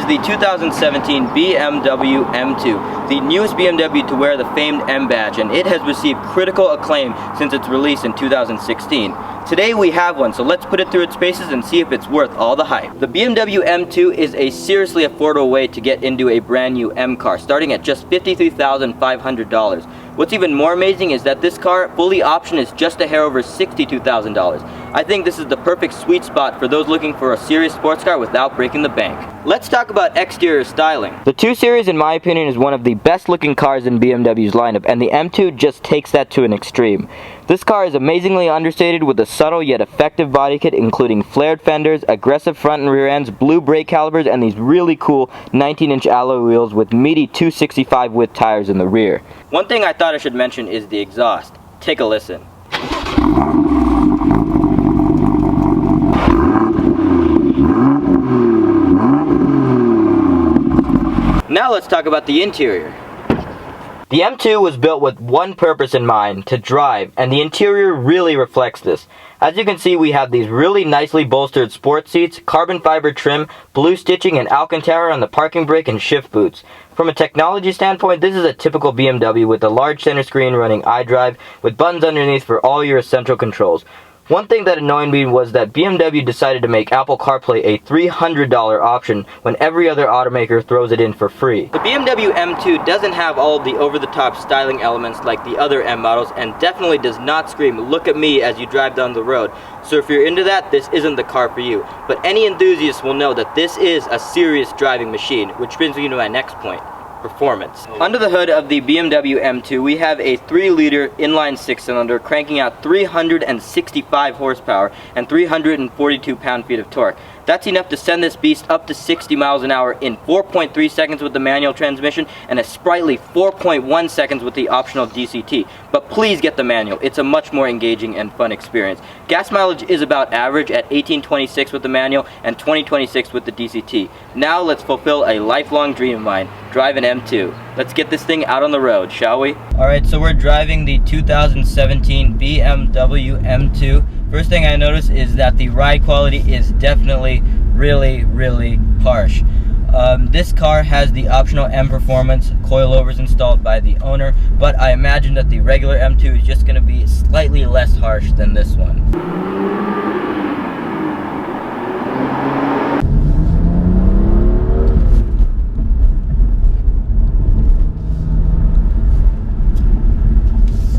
is the 2017 BMW M2, the newest BMW to wear the famed M badge, and it has received critical acclaim since its release in 2016. Today we have one, so let's put it through its paces and see if it's worth all the hype. The BMW M2 is a seriously affordable way to get into a brand new M car, starting at just $53,500. What's even more amazing is that this car, fully optioned, is just a hair over $62,000. I think this is the perfect sweet spot for those looking for a serious sports car without breaking the bank. Let's talk about exterior styling. The 2 Series, in my opinion, is one of the best looking cars in BMW's lineup, and the M2 just takes that to an extreme. This car is amazingly understated with a subtle yet effective body kit, including flared fenders, aggressive front and rear ends, blue brake calipers, and these really cool 19-inch alloy wheels with meaty 265 width tires in the rear. One thing I thought I should mention is the exhaust. Take a listen. Now let's talk about the interior. The M2 was built with one purpose in mind: to drive, and the interior really reflects this. As you can see, we have these really nicely bolstered sport seats, carbon fiber trim, blue stitching, and Alcantara on the parking brake and shift boots. From a technology standpoint, this is a typical BMW with a large center screen running iDrive with buttons underneath for all your essential controls. One thing that annoyed me was that BMW decided to make Apple CarPlay a $300 option when every other automaker throws it in for free. The BMW M2 doesn't have all of the over-the-top styling elements like the other M models, and definitely does not scream "look at me" as you drive down the road. So if you're into that, this isn't the car for you. But any enthusiast will know that this is a serious driving machine, which brings me to my next point: performance. Under the hood of the BMW M2, we have a 3-liter inline 6-cylinder cranking out 365 horsepower and 342 pound-feet of torque. That's enough to send this beast up to 60 miles an hour in 4.3 seconds with the manual transmission and a sprightly 4.1 seconds with the optional DCT. But please get the manual. It's a much more engaging and fun experience. Gas mileage is about average at 1826 with the manual and 2026 with the DCT. Now let's fulfill a lifelong dream of mine: drive an M2. Let's get this thing out on the road, shall we? Alright, so we're driving the 2017 BMW M2. First thing I notice is that the ride quality is definitely really harsh. This car has the optional M Performance coilovers installed by the owner, but I imagine that the regular M2 is just going to be slightly less harsh than this one.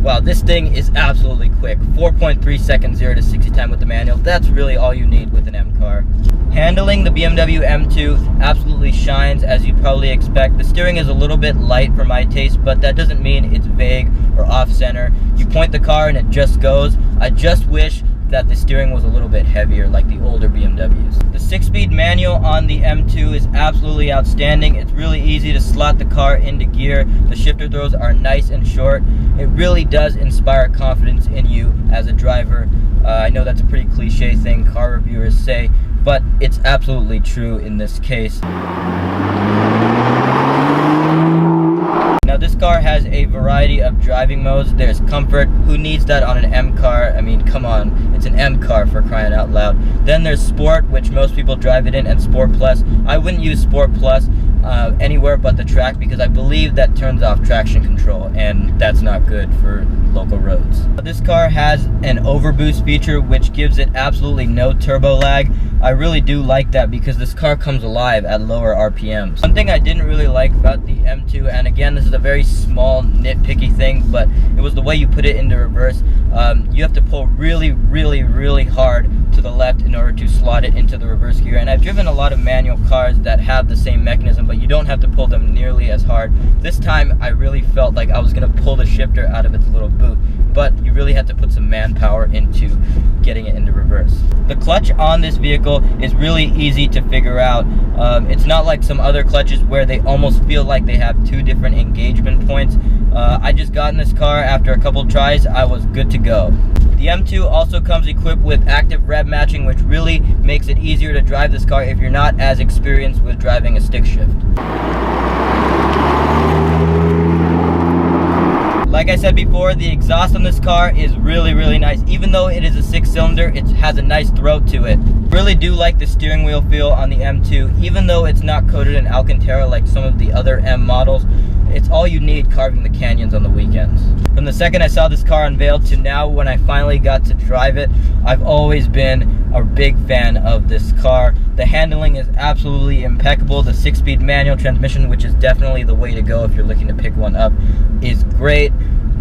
Wow, this thing is absolutely quick. 4.3 seconds 0 to 60 time with the manual. That's really all you need with an M car. Handling the BMW M2 absolutely shines, as you'd probably expect. The steering is a little bit light for my taste, but that doesn't mean it's vague or off-center. You point the car and it just goes. I just wish that the steering was a little bit heavier like the older BMWs. The 6-speed manual on the M2 is absolutely outstanding. It's really easy to slot the car into gear. The shifter throws are nice and short. It really does inspire confidence in you as a driver. I know that's a pretty cliche thing car reviewers say, but it's absolutely true in this case. Now this car has a variety of driving modes. There's comfort. Who needs that on an M car? I mean, come on, it's an M car for crying out loud. Then there's Sport, which most people drive it in, and Sport Plus. I wouldn't use Sport Plus anywhere but the track, because I believe that turns off traction control, and that's not good for local roads. This car has an overboost feature, which gives it absolutely no turbo lag. I really do like that because this car comes alive at lower RPMs. One thing I didn't really like about the M2, and again, this is a very small nitpicky thing, but it was the way you put it into reverse. You have to pull really hard to the left in order to slot it into the reverse gear. And I've driven a lot of manual cars that have the same mechanism, but you don't have to pull them nearly as hard. This time I really felt like I was going to pull the shifter out of its little boot, but you really have to put some manpower into getting it into reverse. The clutch on this vehicle is really easy to figure out. It's not like some other clutches where they almost feel like they have 2 different engagement points. I just got in this car after a couple tries. I was good to go. The M2 also comes equipped with active rev matching, which really makes it easier to drive this car if you're not as experienced with driving a stick shift. Like I said before, the exhaust on this car is really nice. Even though it is a 6-cylinder, it has a nice throat to it. Really do like the steering wheel feel on the M2, even though it's not coated in Alcantara like some of the other M models. It's all you need carving the canyons on the weekends. From the second I saw this car unveiled to now when I finally got to drive it, I've always been a big fan of this car. The handling is absolutely impeccable. The 6-speed manual transmission, which is definitely the way to go if you're looking to pick one up, is great.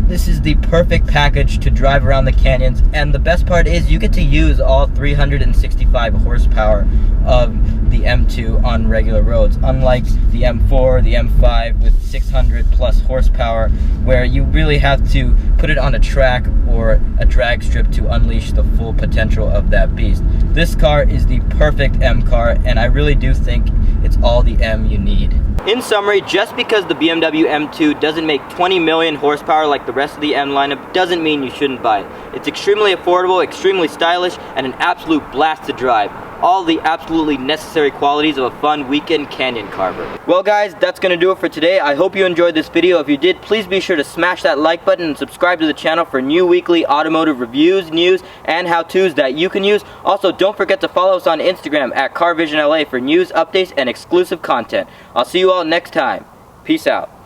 This is the perfect package to drive around the canyons, and the best part is you get to use all 365 horsepower of the M2 on regular roads, unlike the M4, the M5 with 600 plus horsepower, where you really have to put it on a track or a drag strip to unleash the full potential of that beast. This car is the perfect M car, and I really do think it's all the M you need. In summary, just because the BMW M2 doesn't make 20 million horsepower like the rest of the M lineup doesn't mean you shouldn't buy it. It's extremely affordable, extremely stylish, and an absolute blast to drive. All the absolutely necessary qualities of a fun weekend canyon carver. Well guys, that's gonna do it for today. I hope you enjoyed this video. If you did, please be sure to smash that like button and subscribe to the channel for new weekly automotive reviews, news, and how-tos that you can use. Also, don't forget to follow us on Instagram at CarVisionLA for news, updates, and exclusive content. I'll see you all next time. Peace out.